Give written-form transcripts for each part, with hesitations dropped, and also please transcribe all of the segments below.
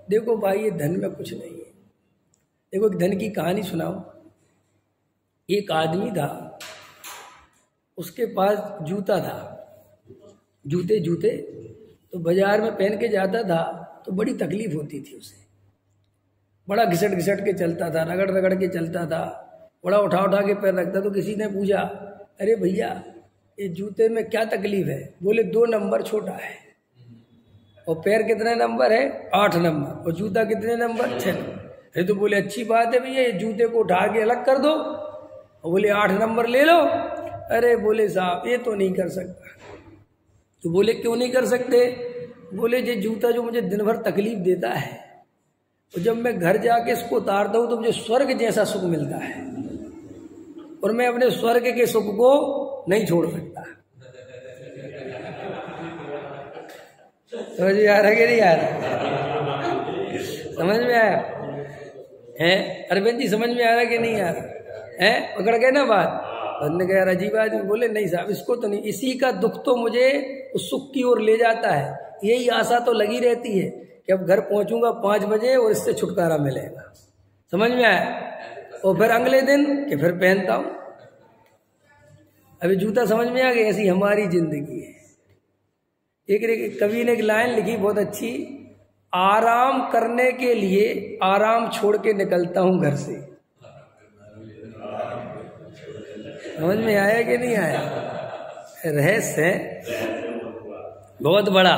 देखो भाई ये धन में कुछ नहीं है। देखो एक धन की कहानी सुनाओ। एक आदमी था, उसके पास जूता था, जूते तो बाजार में पहन के जाता था तो बड़ी तकलीफ होती थी उसे। बड़ा घिसट घिसट के चलता था, रगड़ रगड़ के चलता था, बड़ा उठा उठा के पैर रखता। तो किसी ने पूछा, अरे भैया ये जूते में क्या तकलीफ है? बोले 2 नंबर छोटा है। और पैर कितने नंबर है? 8 नंबर। और जूता कितने नंबर? 6 नंबर। अरे तो बोले अच्छी बात है भैया, ये जूते को उठा के अलग कर दो। और बोले 8 नंबर ले लो। अरे बोले साहब ये तो नहीं कर सकता। तो बोले क्यों नहीं कर सकते? बोले ये जूता जो मुझे दिन भर तकलीफ देता है, तो जब मैं घर जाके इसको उतारता हूँ तो मुझे स्वर्ग जैसा सुख मिलता है, और मैं अपने स्वर्ग के सुख को नहीं छोड़ सकता। समझ में आ रहा कि नहीं आ रहा? समझ में आया है? अरविंद जी समझ में आ रहा कि नहीं आ रहा है? पकड़ गए ना बात? बंद गया अजीब आदमी। बोले नहीं साहब इसको तो नहीं, इसी का दुख तो मुझे उस सुख की ओर ले जाता है। यही आशा तो लगी रहती है कि अब घर पहुंचूंगा 5 बजे और इससे छुटकारा मिलेगा। समझ में आया? और फिर अगले दिन कि फिर पहनता हूं। अभी जूता समझ में आ गई? ऐसी हमारी जिंदगी है। एक कवि ने एक लाइन लिखी बहुत अच्छी, आराम करने के लिए आराम छोड़ के निकलता हूं घर से। समझ में आया कि नहीं आया? रहस्य है बहुत बड़ा।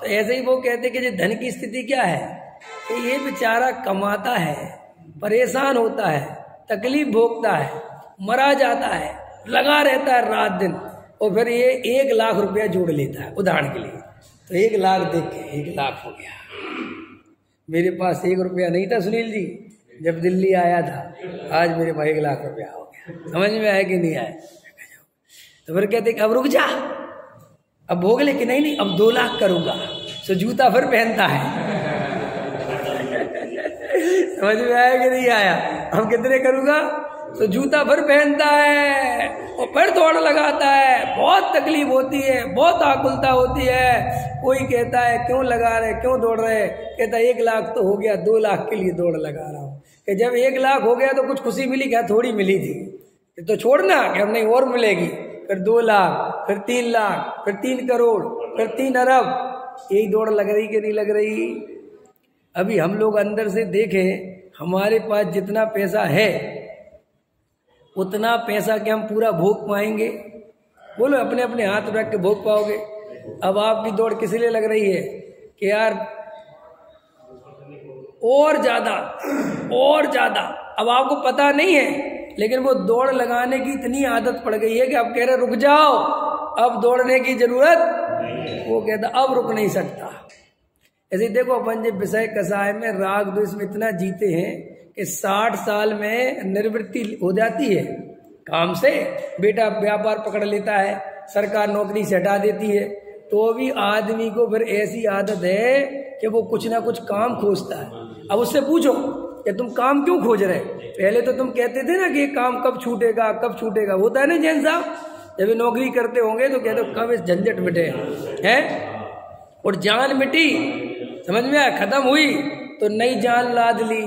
तो ऐसे ही वो कहते कि धन की स्थिति क्या है कि ये बेचारा कमाता है, परेशान होता है, तकलीफ भोगता है, मरा जाता है, लगा रहता है रात दिन, और फिर ये 1 लाख रुपया जोड़ लेता है उदाहरण के लिए। तो 1 लाख देख के 1 लाख हो गया। मेरे पास 1 रुपया नहीं था सुनील जी जब दिल्ली आया था, आज मेरे पास 1 लाख रुपया हो गया। समझ में आया कि नहीं आया? तो फिर कहते अब रुक जा, अब भोग ले कि नहीं अब 2 लाख करूंगा। तो जूता फिर पहनता है। समझ में आया कि नहीं आया? हम कितने करूंगा? तो जूता फिर पहनता है और फिर दौड़ लगाता है। बहुत तकलीफ होती है, बहुत आकुलता होती है। कोई कहता है क्यों लगा रहे, क्यों दौड़ रहे? कहता 1 लाख तो हो गया, 2 लाख के लिए दौड़ लगा रहा हूँ। कि जब 1 लाख हो गया तो कुछ खुशी मिली क्या? थोड़ी मिली थी। तो छोड़ना कि हम नहीं और मिलेगी। फिर 2 लाख, फिर 3 लाख, फिर 3 करोड़, फिर 3 अरब। यही दौड़ लग रही कि नहीं लग रही? अभी हम लोग अंदर से देखें, हमारे पास जितना पैसा है उतना पैसा क्या हम पूरा भोग पाएंगे? बोलो, अपने अपने हाथ रख के भोग पाओगे? अब आपकी दौड़ किस लिए लग रही है कि यार और ज्यादा। अब आपको पता नहीं है, लेकिन वो दौड़ लगाने की इतनी आदत पड़ गई है कि आप कह रहे रुक जाओ, अब दौड़ने की जरूरत। वो कहता अब रुक नहीं सकता। ऐसे देखो अपन जब विषय कसाय में राग द्वेष में इतना जीते हैं कि 60 साल में निवृत्ति हो जाती है काम से। बेटा व्यापार पकड़ लेता है, सरकार नौकरी से हटा देती है, तो भी आदमी को फिर ऐसी आदत है कि वो कुछ ना कुछ काम खोजता है। अब उससे पूछो कि तुम काम क्यों खोज रहे? पहले तो तुम कहते थे ना कि ये काम कब छूटेगा, कब छूटेगा। होता है ना जैन साहब, जब ये नौकरी करते होंगे तो कहते कब इस झंझट मिटे है। और जान मिटी, समझ में आया, खत्म हुई तो नई जान लाद ली।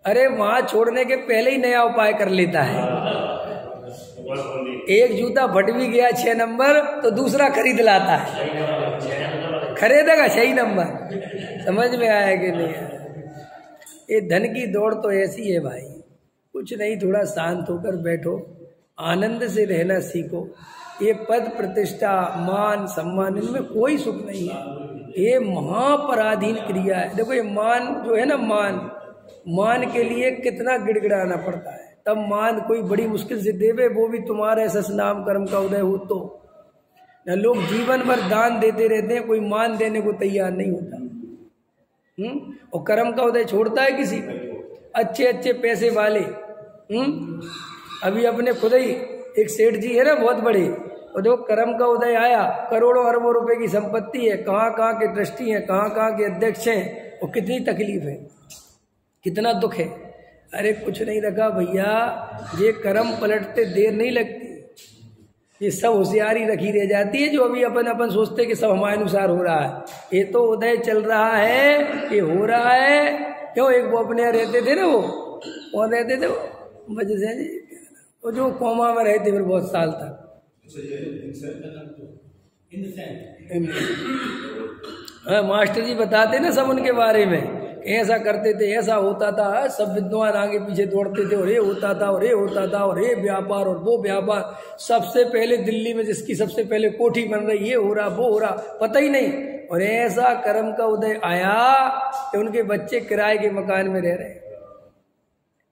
अरे वहां छोड़ने के पहले ही नया उपाय कर लेता है। एक जूता फट भी गया 6 नंबर तो दूसरा खरीद लाता है। खरीदेगा 6 नंबर। समझ में आया कि नहीं आया? ये धन की दौड़ तो ऐसी है भाई, कुछ नहीं, थोड़ा शांत होकर बैठो, आनंद से रहना सीखो। ये पद प्रतिष्ठा मान सम्मान, इनमें कोई सुख नहीं है। ये महापराधीन क्रिया है। देखो ये मान जो है ना, मान के लिए कितना गिड़गिड़ाना पड़ता है, तब मान कोई बड़ी मुश्किल से देवे, वो भी तुम्हारे सस नाम कर्म का उदय हो तो। न लोग जीवन भर दान देते रहते हैं, कोई मान देने को तैयार नहीं होता। और कर्म का उदय छोड़ता है किसी को? अच्छे पैसे वाले। अभी अपने खुद ही एक सेठ जी है ना बहुत बड़े, और जो कर्म का उदय आया, करोड़ों अरबों रुपए की संपत्ति है, कहाँ के ट्रस्टी हैं, कहाँ के अध्यक्ष हैं, और कितनी तकलीफ है, कितना दुख है। अरे कुछ नहीं रखा भैया, ये कर्म पलटते देर नहीं लगती। ये सब होशियारी रखी रह जाती है, जो अभी अपन सोचते कि सब हमारे अनुसार हो रहा है। ये तो उदय चल रहा है, ये हो रहा है। क्यों, एक वो अपने यहाँ रहते थे ना, वो रहते थे वो वजह से वो जो कोमा में रहते फिर बहुत साल तक। हाँ, मास्टर जी बताते ना सब उनके बारे में, ऐसा करते थे, ऐसा होता था, सब विद्वान आगे पीछे दौड़ते थे, और ये होता था और ये होता था और ये व्यापार और वो व्यापार। सबसे पहले दिल्ली में जिसकी सबसे पहले कोठी बन रही, ये हो रहा वो हो रहा, पता ही नहीं। और ऐसा कर्म का उदय आया कि उनके बच्चे किराए के मकान में रह रहे।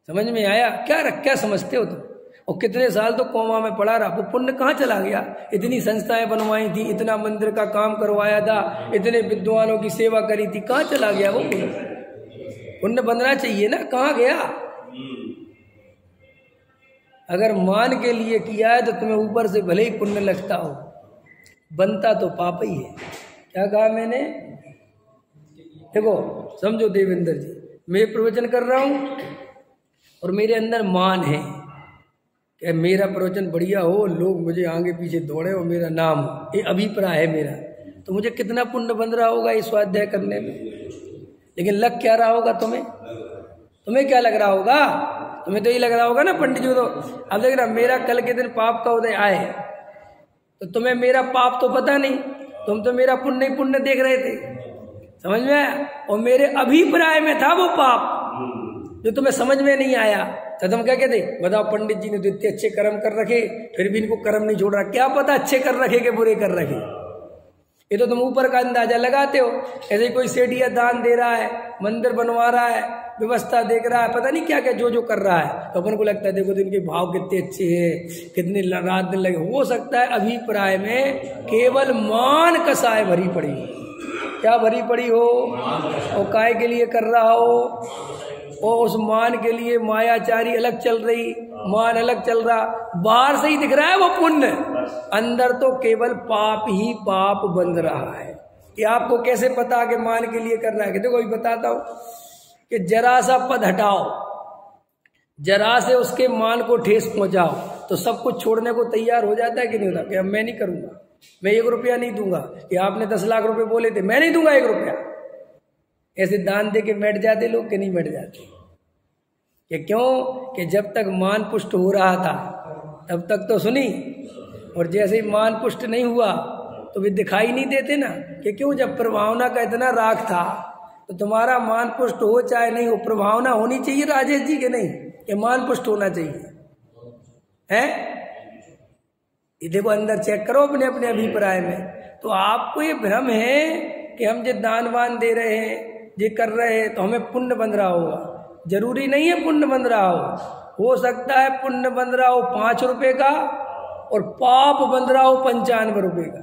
समझ में आया? क्या समझते हो तुम? और कितने साल तो कोमा में पड़ा रहा, वो पुण्य कहाँ चला गया? इतनी संस्थाएं बनवाई थी, इतना मंदिर का काम करवाया था, इतने विद्वानों की सेवा करी थी, कहाँ चला गया वो पुण्य? पुण्य बनना चाहिए ना, कहाँ गया? अगर मान के लिए किया है तो तुम्हें ऊपर से भले ही पुण्य लगता हो, बनता तो पाप ही है। क्या कहा मैंने? देखो समझो देवेंद्र जी, मैं प्रवचन कर रहा हूं और मेरे अंदर मान है कि मेरा प्रवचन बढ़िया हो, लोग मुझे आगे पीछे दौड़े और मेरा नाम हो, ये अभिप्राय है मेरा, तो मुझे कितना पुण्य बन रहा होगा इस स्वाध्याय करने में। लेकिन लग क्या रहा होगा तुम्हें क्या लग रहा होगा? तुम्हें तो ये लग रहा होगा ना पंडित जी, तो अब देखना मेरा कल के दिन पाप का उदय आए तो तुम्हें मेरा पाप तो पता नहीं, तुम तो मेरा पुण्य ही पुण्य देख रहे थे। समझ में आया? और मेरे अभिप्राय में था वो पाप जो तुम्हें समझ में नहीं आया। तो तुम क्या कहते, बताओ पंडित जी ने तो इतने अच्छे कर्म कर रखे, फिर भी इनको कर्म नहीं छोड़ रहा। क्या पता अच्छे कर रखे कि बुरे कर रखे, ये तो तुम ऊपर का अंदाजा लगाते हो। ऐसे कोई सेठिया दान दे रहा है, मंदिर बनवा रहा है, व्यवस्था देख रहा है, पता नहीं क्या क्या जो कर रहा है, तो अपन को लगता है देखो तो इनके भाव कितने अच्छे हैं, कितने रात दिन लगे। हो सकता है अभिप्राय में केवल मान कसाय भरी पड़ी, क्या भरी पड़ी हो, और काय के लिए कर रहा हो, और उस मान के लिए मायाचारी अलग चल रही, मान अलग चल रहा। बाहर से ही दिख रहा है वो पुण्य, अंदर तो केवल पाप ही पाप बन रहा है। ये आपको कैसे पता कि मान के लिए कर रहा है? कि देखो अभी बताता हूं कि जरा सा पद हटाओ, जरा से उसके मान को ठेस पहुंचाओ तो सब कुछ छोड़ने को तैयार हो जाता है कि नहीं होता? कि अब मैं नहीं करूंगा, मैं 1 रुपया नहीं दूंगा। कि आपने 10 लाख रुपए बोले थे, मैं नहीं दूंगा 1 रुपया। ऐसे दान दे के बैठ जाते लोग कि नहीं बैठ जाते? कि क्यों? कि जब तक मान पुष्ट हो रहा था तब तक तो सुनी, और जैसे ही मान पुष्ट नहीं हुआ तो वे दिखाई नहीं देते ना। कि क्यों? जब प्रभावना का इतना राग था तो तुम्हारा मान पुष्ट हो चाहे नहीं हो, प्रभावना होनी चाहिए राजेश जी के नहीं, कि मान पुष्ट होना चाहिए है। ये देखो अंदर चेक करो अपने अपने अभिप्राय में। तो आपको ये भ्रम है कि हम जो दान वान दे रहे हैं, ये कर रहे हैं तो हमें पुण्य बन रहा होगा। जरूरी नहीं है पुण्य बन रहा हो सकता है पुण्य बन रहा हो 5 रुपए का और पाप बन रहा हो 95 रुपए का।